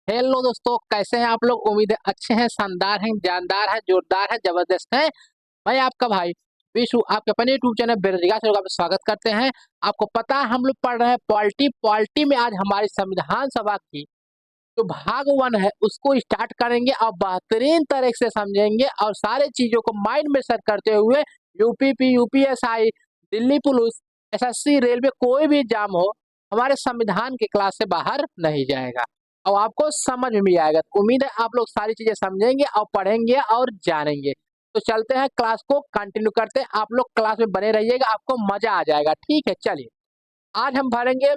Hello दोस्तों, कैसे हैं आप लोग। उम्मीद है अच्छे हैं, शानदार हैं, जानदार हैं, जोरदार हैं, जबरदस्त हैं। मैं आपका भाई विशु आपके अपने यूट्यूब चैनल बेरोजगार से लोग आपका स्वागत करते हैं। आपको पता है हम लोग पढ़ रहे हैं पॉलिटी। पॉलिटी में आज हमारी संविधान सभा की जो भाग वन है उसको स्टार्ट करेंगे और बेहतरीन तरह से समझेंगे और सारे चीजों को माइंड में सेट करते हुए UPP, UPSI, Delhi police, SSC, railway, कोई भी एग्जाम हो हमारे संविधान की क्लास से बाहर नहीं जाएगा और आपको समझ में भी आएगा। तो उम्मीद है आप लोग सारी चीजें समझेंगे और पढ़ेंगे और जानेंगे। तो चलते हैं, क्लास को कंटिन्यू करते हैं। आप लोग क्लास में बने रहिएगा, आपको मजा आ जाएगा। ठीक है, चलिए आज हम भरेंगे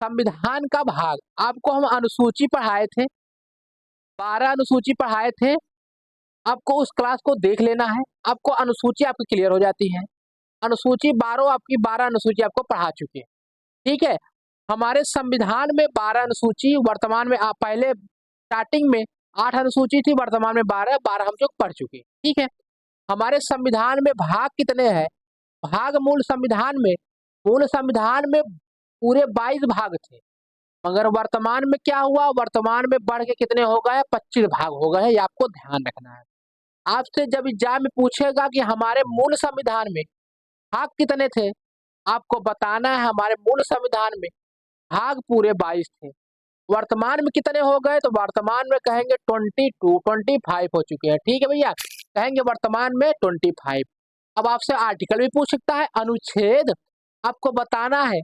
संविधान का भाग। आपको हम अनुसूची पढ़ाए थे, 12 अनुसूची पढ़ाए थे। आपको उस क्लास को देख लेना है, आपको अनुसूची आपकी क्लियर हो जाती है। अनुसूची 12, आपकी 12 अनुसूची आपको पढ़ा चुके हैं। ठीक है, हमारे संविधान में 12 अनुसूची वर्तमान में, आप पहले स्टार्टिंग में 8 अनुसूची थी, वर्तमान में 12 12 हम लोग पढ़ चुके हैं। ठीक है, हमारे संविधान में भाग कितने हैं। भाग मूल संविधान में पूरे 22 भाग थे, मगर वर्तमान में क्या हुआ, वर्तमान में बढ़ के कितने हो गए, 25 भाग हो गए हैं। ये आपको ध्यान रखना है। आपसे जब एग्जाम में पूछेगा कि हमारे मूल संविधान में भाग कितने थे, आपको बताना है हमारे मूल संविधान में भाग पूरे 22 थे। वर्तमान में कितने हो गए, तो वर्तमान में कहेंगे 25 हो चुके हैं। ठीक है भैया, कहेंगे वर्तमान में 25। अब आपसे आर्टिकल भी पूछ सकता है, अनुच्छेद आपको बताना है।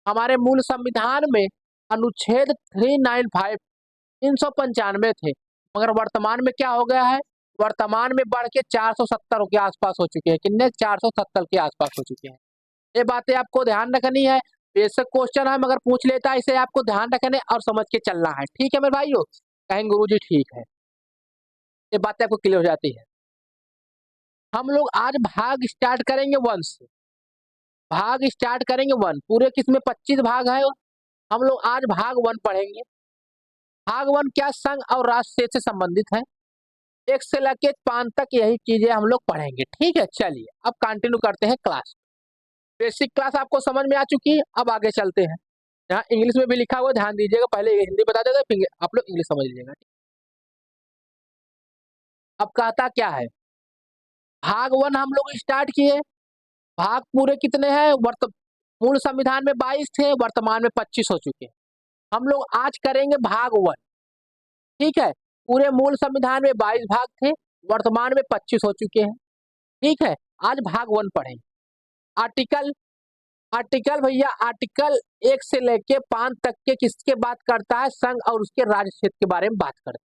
हमारे मूल संविधान में अनुच्छेद 395 395 थे, मगर वर्तमान में क्या हो गया है, वर्तमान में बढ़ के 470 के आसपास हो चुके हैं। कितने, 470 के आसपास हो चुके हैं। ये बातें आपको ध्यान रखनी है। बेसिक क्वेश्चन है मगर पूछ लेता है, इसे आपको ध्यान रखने और समझ के चलना है। ठीक है मेरे भाइयों, कहेंगे गुरु जी ठीक है, ये बातें आपको क्लियर हो जाती है। हम लोग आज भाग स्टार्ट करेंगे वन से। भाग स्टार्ट करेंगे वन, पूरे किसमें 25 भाग है। हम लोग आज भाग वन पढ़ेंगे। भाग वन क्या, संघ और राष्ट्र से संबंधित है। एक से लेके 5 तक यही चीजें हम लोग पढ़ेंगे। ठीक है, चलिए अब कंटिन्यू करते हैं क्लास। बेसिक क्लास आपको समझ में आ चुकी है, अब आगे चलते हैं। यहाँ इंग्लिश में भी लिखा हुआ, ध्यान दीजिएगा। पहले हिंदी बता देगा, फिर आप लोग इंग्लिश समझ लीजिएगा। अब कहता क्या है, भाग वन हम लोग स्टार्ट किए। भाग पूरे कितने हैं, मूल संविधान में 22 थे, वर्तमान में 25 हो चुके हैं। हम लोग आज करेंगे भाग वन। ठीक है, पूरे मूल संविधान में 22 भाग थे, वर्तमान में 25 हो चुके हैं। ठीक है, आज भाग वन पढ़ेंगे। आर्टिकल आर्टिकल भैया, आर्टिकल 1 से लेके 5 तक के किसके बात करता है, संघ और उसके राज्य क्षेत्र के बारे में बात करता है।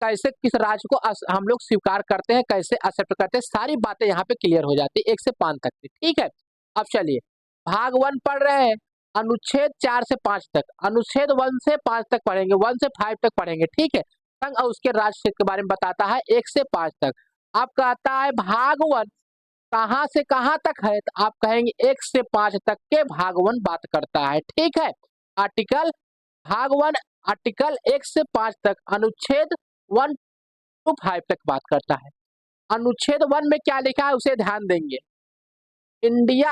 कैसे किस राज्य को हम लोग स्वीकार करते हैं, कैसे एक्सेप्ट करते हैं, सारी बातें यहाँ पे क्लियर हो जाती है 1 से 5 तक की। ठीक है, अब चलिए भाग वन पढ़ रहे हैं। अनुच्छेद 4 से 5 तक, अनुच्छेद 1 से 5 तक पढ़ेंगे, 1 से 5 तक पढ़ेंगे। ठीक है, संघ और उसके राज्य क्षेत्र के बारे में बताता है 1 से 5 तक। आप कहता है भाग वन कहाँ से कहाँ तक है, तो आप कहेंगे 1 से 5 तक के भाग वन बात करता है। ठीक है, आर्टिकल भाग वन, आर्टिकल 1 से 5 तक, अनुच्छेद 1 टू 5 तक बात करता है। अनुच्छेद 1 में क्या लिखा है उसे ध्यान देंगे। इंडिया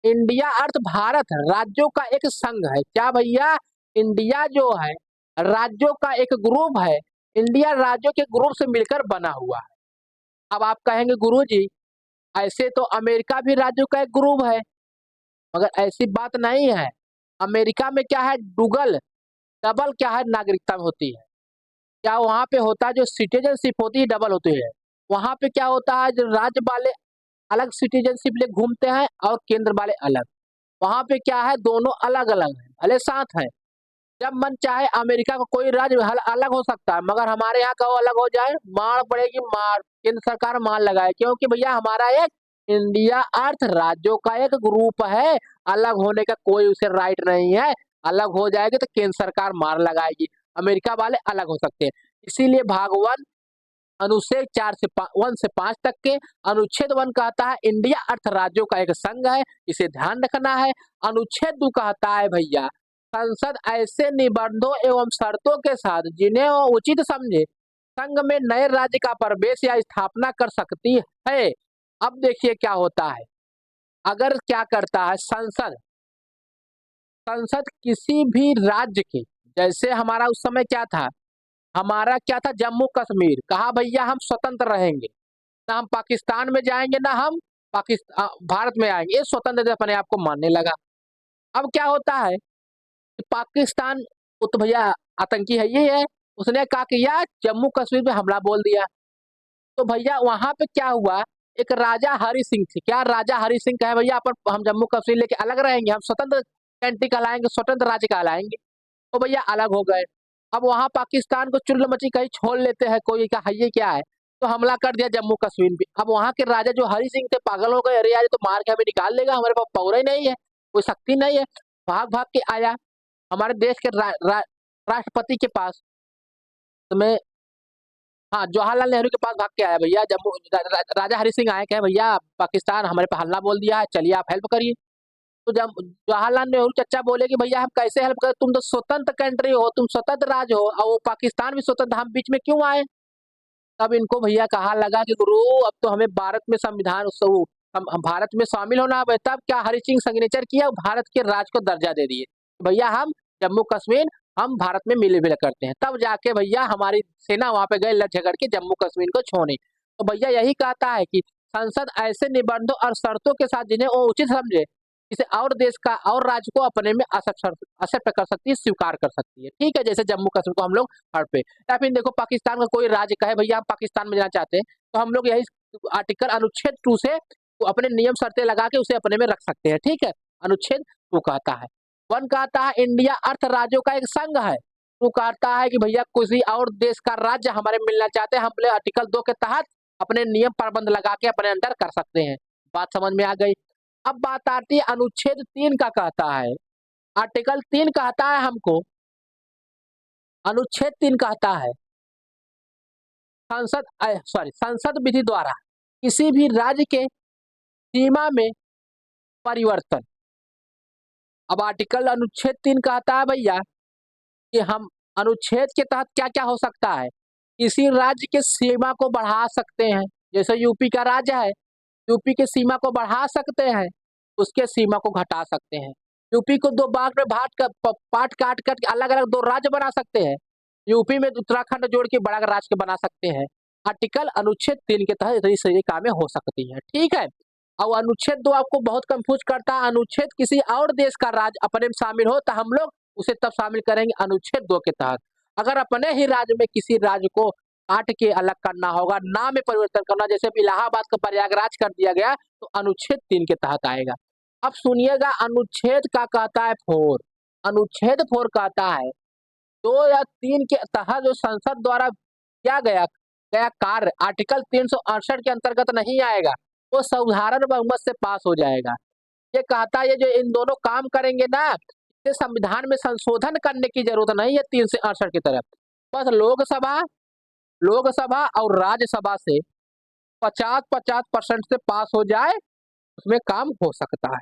इंडिया अर्थ भारत राज्यों का एक संघ है। क्या भैया, इंडिया जो है राज्यों का एक ग्रुप है। इंडिया राज्यों के ग्रुप से मिलकर बना हुआ है। अब आप कहेंगे गुरुजी ऐसे तो अमेरिका भी राज्यों का एक ग्रुप है, मगर ऐसी बात नहीं है। अमेरिका में क्या है, डुगल डबल क्या है, नागरिकता में होती है। क्या वहां पे होता है, जो सिटीजनशिप होती है डबल होती है। वहां पे क्या होता है, जो राज्य वाले अलग सिटीजनशिप ले घूमते हैं और केंद्र वाले अलग। वहां पे क्या है, दोनों अलग अलग है, भले साथ है। जब मन चाहे अमेरिका का कोई राज्य अलग हो सकता है, मगर हमारे यहाँ का वो अलग हो जाए, मार पड़ेगी मार, केंद्र सरकार मार लगाए। क्योंकि भैया हमारा एक इंडिया अर्थ राज्यों का एक ग्रुप है, अलग होने का कोई उसे राइट नहीं है। अलग हो जाएगी तो केंद्र सरकार मार लगाएगी। अमेरिका वाले अलग हो सकते हैं। इसीलिए भागवन अनुच्छेद 1 से 5 तक के, अनुच्छेद 1 कहता है इंडिया अर्थ राज्यों का एक संघ है, इसे ध्यान रखना है। अनुच्छेद 2 कहता है भैया संसद ऐसे निबंधों एवं शर्तों के साथ जिन्हें वो उचित समझे संघ में नए राज्य का प्रवेश या स्थापना कर सकती है। अब देखिए क्या होता है, अगर क्या करता है संसद, संसद किसी भी राज्य के, जैसे हमारा उस समय क्या था, हमारा क्या था, जम्मू कश्मीर कहा भैया हम स्वतंत्र रहेंगे, ना हम पाकिस्तान में जाएंगे ना हम पाकिस्तान भारत में आएंगे, ये स्वतंत्र अपने आप को मानने लगा। अब क्या होता है कि पाकिस्तान, वो तो भैया आतंकी है, ये है, उसने क्या किया, जम्मू कश्मीर में हमला बोल दिया। तो भैया वहां पे क्या हुआ, एक राजा हरि सिंह थी, क्या राजा हरि सिंह कहे भैया अपन हम जम्मू कश्मीर लेके अलग रहेंगे, हम स्वतंत्र कंट्री कहलाएंगे, स्वतंत्र राज्य कहलाएंगे। तो भैया अलग हो गए। अब वहां पाकिस्तान को चुल्ल मची कहीं छोड़ लेते हैं, कोई का ये क्या है, तो हमला कर दिया जम्मू कश्मीर पे। अब वहां के राजा जो हरि सिंह थे पागल हो गए, अरे यार ये तो मार के हमें निकाल लेगा, हमारे पास पावर ही नहीं है, कोई शक्ति नहीं है। भाग भाग के आया हमारे देश के राष्ट्रपति के पास, तो मैं, हाँ जवाहरलाल नेहरू के पास भाग के आया भैया, जम्मू राजा हरि सिंह आए, कहे भैया पाकिस्तान हमारे पे हमला बोल दिया है, चलिए आप हेल्प करिए। तो जब जवाहरलाल नेहरू चचा बोले कि भैया हम कैसे हेल्प करें, तुम तो स्वतंत्र कंट्री हो, तुम स्वतंत्र राज्य हो, और वो पाकिस्तान भी स्वतंत्र, हम बीच में क्यों आए। तब इनको भैया कहा लगा कि गुरु अब तो हमें भारत में संविधान हम भारत में शामिल होना है। तब क्या हरि सिंह सिग्नेचर किया, भारत के राज्य को दर्जा दे दिए, भैया हम जम्मू कश्मीर हम भारत में मिले मिले करते हैं। तब जाके भैया हमारी सेना वहां पे गए लड़ झगड़ के जम्मू कश्मीर को छोड़े। तो भैया यही कहता है कि संसद ऐसे निबंधों और शर्तों के साथ जिन्हें वो उचित समझे, किसी और देश का और राज्य को अपने में एक्सेप्ट कर सकती है, स्वीकार कर सकती है। ठीक है, जैसे जम्मू कश्मीर को हम लोग हड़ पे, या फिर देखो पाकिस्तान का कोई राज्य कहे भैया हम पाकिस्तान में जाना चाहते हैं, तो हम लोग यही आर्टिकल अनुच्छेद 2 से तो अपने नियम शर्तें लगा के उसे अपने में रख सकते हैं। ठीक है, अनुच्छेद 2 कहता है। 1 कहता है इंडिया अर्थ राज्यों का एक संघ है। 2 कहता है कि भैया किसी और देश का राज्य हमारे मिलना चाहते हैं, हम लोग आर्टिकल 2 के तहत अपने नियम प्रबंध लगा के अपने अंदर कर सकते हैं। बात समझ में आ गई। अब बात आती है अनुच्छेद 3 का, कहता है आर्टिकल 3 कहता है हमको, अनुच्छेद 3 कहता है संसद विधि द्वारा किसी भी राज्य के सीमा में परिवर्तन। अब आर्टिकल अनुच्छेद 3 कहता है भैया कि हम अनुच्छेद के तहत क्या क्या हो सकता है, किसी राज्य के सीमा को बढ़ा सकते हैं, जैसे यूपी का राज्य है, यूपी के सीमा को बढ़ा सकते हैं, उसके सीमा को घटा सकते हैं। यूपी को 2 भाग में पाट काट कर अलग अलग 2 राज्य बना सकते हैं, यूपी में उत्तराखंड जोड़ के बड़ा राज्य बना सकते हैं। आर्टिकल अनुच्छेद 3 के तहत ये कामें हो सकती है। ठीक है, और अनुच्छेद 2 आपको बहुत कंफ्यूज करता है, अनुच्छेद किसी और देश का राज्य अपने में शामिल हो तो हम लोग उसे तब शामिल करेंगे अनुच्छेद 2 के तहत। अगर अपने ही राज्य में किसी राज्य को काट के अलग करना होगा, नाम में परिवर्तन करना, जैसे इलाहाबाद का प्रयागराज कर दिया गया, तो अनुच्छेद 3 के तहत आएगा। अब सुनिएगा अनुच्छेद का कहता है 4, अनुच्छेद 4 कहता है 2 या 3 के तहत जो संसद द्वारा किया गया गया कार्य आर्टिकल 368 के अंतर्गत नहीं आएगा, वो साधारण बहुमत से पास हो जाएगा। ये कहता है ये जो इन दोनों काम करेंगे ना, इसे संविधान में संशोधन करने की जरूरत नहीं है 368 की तरफ, बस लोकसभा और राज्यसभा से 50-50% से पास हो जाए, उसमें काम हो सकता है।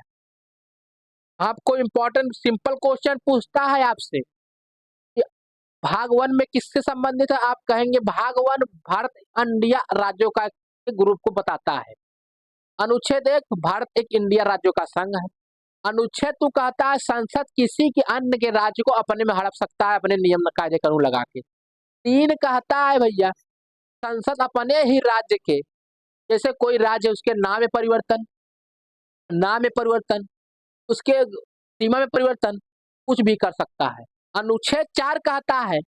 आपको इम्पोर्टेंट सिंपल क्वेश्चन पूछता है आपसे कि भाग 1 में किससे संबंधित है, आप कहेंगे भाग 1 भारत इंडिया राज्यों का ग्रुप को बताता है। अनुच्छेद 1 भारत एक इंडिया राज्यों का संघ है। अनुच्छेद 2 कहता है संसद किसी के अन्य के राज्य को अपने में हड़प सकता है अपने नियम कायदे कानून लगा के। 3 कहता है भैया संसद अपने ही राज्य के, जैसे कोई राज्य उसके नाम में परिवर्तन, उसके सीमा में परिवर्तन, कुछ भी कर सकता है। अनुच्छेद 4 कहता है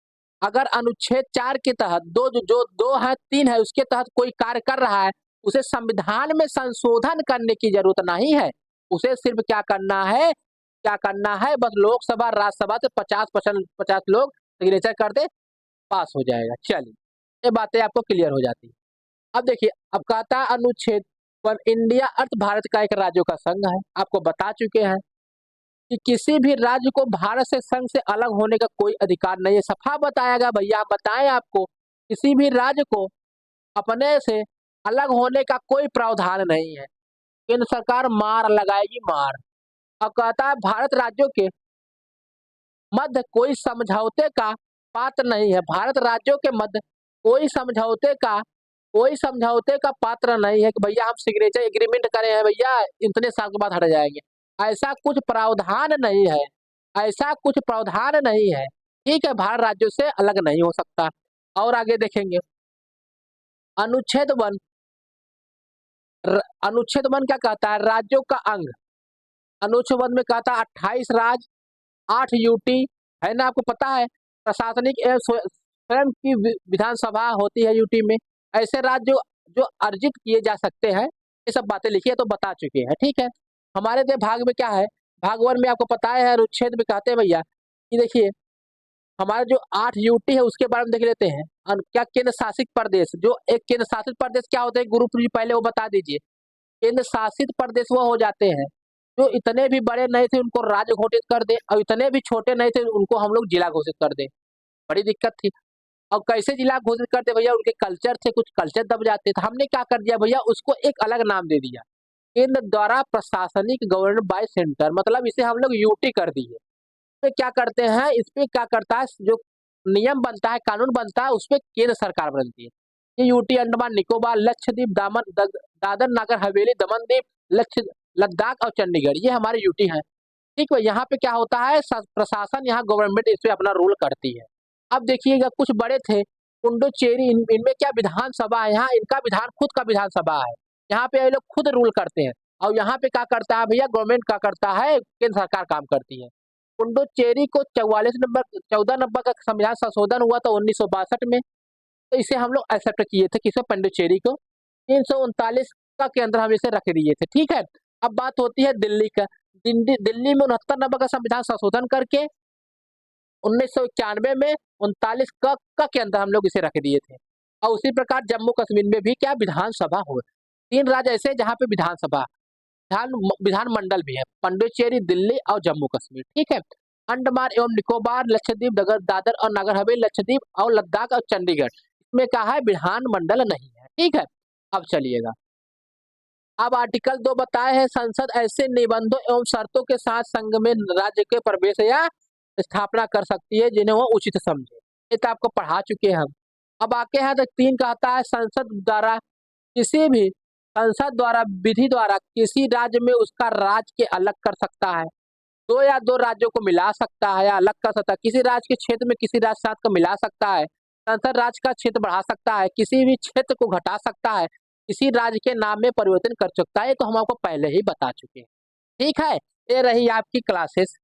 अगर अनुच्छेद 4 के तहत जो 2 है 3 है उसके तहत कोई कार्य कर रहा है, उसे संविधान में संशोधन करने की जरूरत नहीं है, उसे सिर्फ क्या करना है, बस लोकसभा राज्यसभा से 50 लोग सिग्नेचर कर दे, पास हो जाएगा। चलिए ये बातें आपको क्लियर हो जाती है। अब देखिए, अब कहता है अनुच्छेद 1 इंडिया अर्थ भारत का एक राज्यों का संघ है। आपको बता चुके हैं कि किसी भी राज्य को भारत से संघ से अलग होने का कोई अधिकार नहीं है, सफा बताया गया भैया। बताएं आपको किसी भी राज्य को अपने से अलग होने का कोई प्रावधान नहीं है, केंद्र सरकार मार लगाएगी मार। अब कहता है भारत राज्यों के मध्य कोई समझौते का पात्र नहीं है, भारत राज्यों के मध्य कोई समझौते का पात्र नहीं है कि भैया हम सिग्नेचर एग्रीमेंट करे हैं भैया इतने साल के बाद हट जाएंगे, ऐसा कुछ प्रावधान नहीं है, ठीक है, भारत राज्यों से अलग नहीं हो सकता। और आगे देखेंगे अनुच्छेद वन। अनुच्छेद वन क्या कहता है? राज्यों का अंग। अनुच्छेद वन में कहता है 28 राज्य, 8 यूटी, है ना, आपको पता है। प्रशासनिक एवं स्वयं की विधानसभा होती है यूटी में। ऐसे राज्य जो जो अर्जित किए जा सकते हैं, ये सब बातें लिखी है तो बता चुके हैं। ठीक है, हमारे भाग में क्या है, भाग वन में आपको पता है अनुच्छेद में कहते हैं भैया कि देखिए हमारे जो 8 यूटी है उसके बारे में देख लेते हैं। क्या केंद्र शासित प्रदेश, जो एक केंद्र शासित प्रदेश क्या होते हैं गुरुप्रीत जी, पहले वो बता दीजिए। केंद्र शासित प्रदेश वो हो जाते हैं जो इतने भी बड़े नहीं थे उनको राज्य घोषित कर दे, और इतने भी छोटे नहीं थे उनको हम लोग जिला घोषित कर दे। बड़ी दिक्कत थी। और कैसे जिला घोषित करते भैया, उनके कल्चर थे, कुछ कल्चर दब जाते थे। हमने क्या कर दिया भैया, उसको एक अलग नाम दे दिया, केंद्र द्वारा प्रशासनिक गवर्नड बाय सेंटर, मतलब इसे हम लोग यूटी कर दिए। पे क्या करते हैं, इस पे क्या करता है, जो नियम बनता है, कानून बनता है, उस पे केंद्र सरकार बनती है। ये यूटी अंडमान निकोबार, लक्षद्वीप, दादर नागर हवेली, दमन दीप, लक्ष्य, लद्दाख और चंडीगढ़, ये हमारे यूटी है। ठीक है, यहाँ पे क्या होता है, प्रशासन, यहाँ गवर्नमेंट इस पे अपना रूल करती है। अब देखिएगा कुछ बड़े थे पुडुचेरी, इनमें क्या विधानसभा है, यहाँ इनका विधान खुद का विधानसभा है। यहाँ पे ये लोग खुद रूल करते हैं। और यहाँ पे क्या करता है भैया, गवर्नमेंट क्या करता है, केंद्र सरकार काम करती है। पुडुचेरी को 14 नंबर का संविधान संशोधन हुआ था 1962 में, तो इसे हम लोग एक्सेप्ट किए थे, किसे, पुडुचेरी को। 339 का के अंदर हम इसे रख दिए थे। ठीक है, अब बात होती है दिल्ली का। दिल्ली में 69 नंबर का संविधान संशोधन करके 1991 में 39 का के अंदर हम लोग इसे रख दिए थे। और उसी प्रकार जम्मू कश्मीर में भी क्या विधानसभा हो, 3 राज्य ऐसे जहाँ पे विधानसभा, विधान विधानमंडल भी है, पुडुचेरी, दिल्ली और जम्मू कश्मीर। ठीक है, अंडमान एवं निकोबार, लक्षद्वीप, दादर और नागर हवेली, लक्षद्वीप और लद्दाख और चंडीगढ़, इसमें कहा है विधानमंडल नहीं है। ठीक है, अब चलिएगा, अब आर्टिकल 2 बताए हैं, संसद ऐसे निबंधों एवं शर्तों के साथ संघ में राज्य के प्रवेश या स्थापना कर सकती है जिन्हें वो उचित समझे। ये तो आपको पढ़ा चुके हैं हम। अब आके हैं तो 3 कहता है संसद द्वारा विधि द्वारा किसी राज्य में उसका राज्य के अलग कर सकता है, 2 या 2 राज्यों को मिला सकता है या अलग कर सकता है, किसी राज्य के क्षेत्र में किसी राज्य साथ को मिला सकता है, संसद राज्य का क्षेत्र बढ़ा सकता है, किसी भी क्षेत्र को घटा सकता है, किसी राज्य के नाम में परिवर्तन कर सकता है। तो हम आपको पहले ही बता चुके हैं। ठीक है, ये रही आपकी क्लासेस।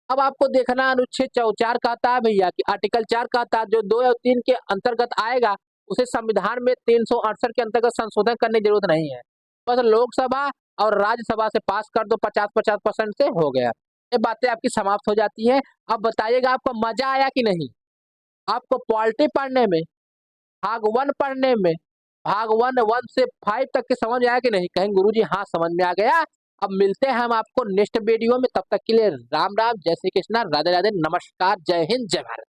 अब आपको देखना अनुच्छेद 4 कहता है भैया कि आर्टिकल 4 कहता है जो 2 या 3 के अंतर्गत आएगा उसे संविधान में 368 के अंतर्गत संशोधन करने की जरूरत नहीं है, बस लोकसभा और राज्यसभा से पास कर दो, 50-50% से हो गया। ये बातें आपकी समाप्त हो जाती है। अब बताइएगा आपको मजा आया कि नहीं, आपको पॉलिटी पढ़ने में, भाग 1 पढ़ने में, भाग 1 से 5 तक के समझ में आया कि नहीं? कहें गुरुजी हाँ समझ में आ गया। अब मिलते हैं हम आपको नेक्स्ट वीडियो में, तब तक के लिए राम राम, जय श्री कृष्णा, राधे राधे, नमस्कार, जय हिंद, जय भारत।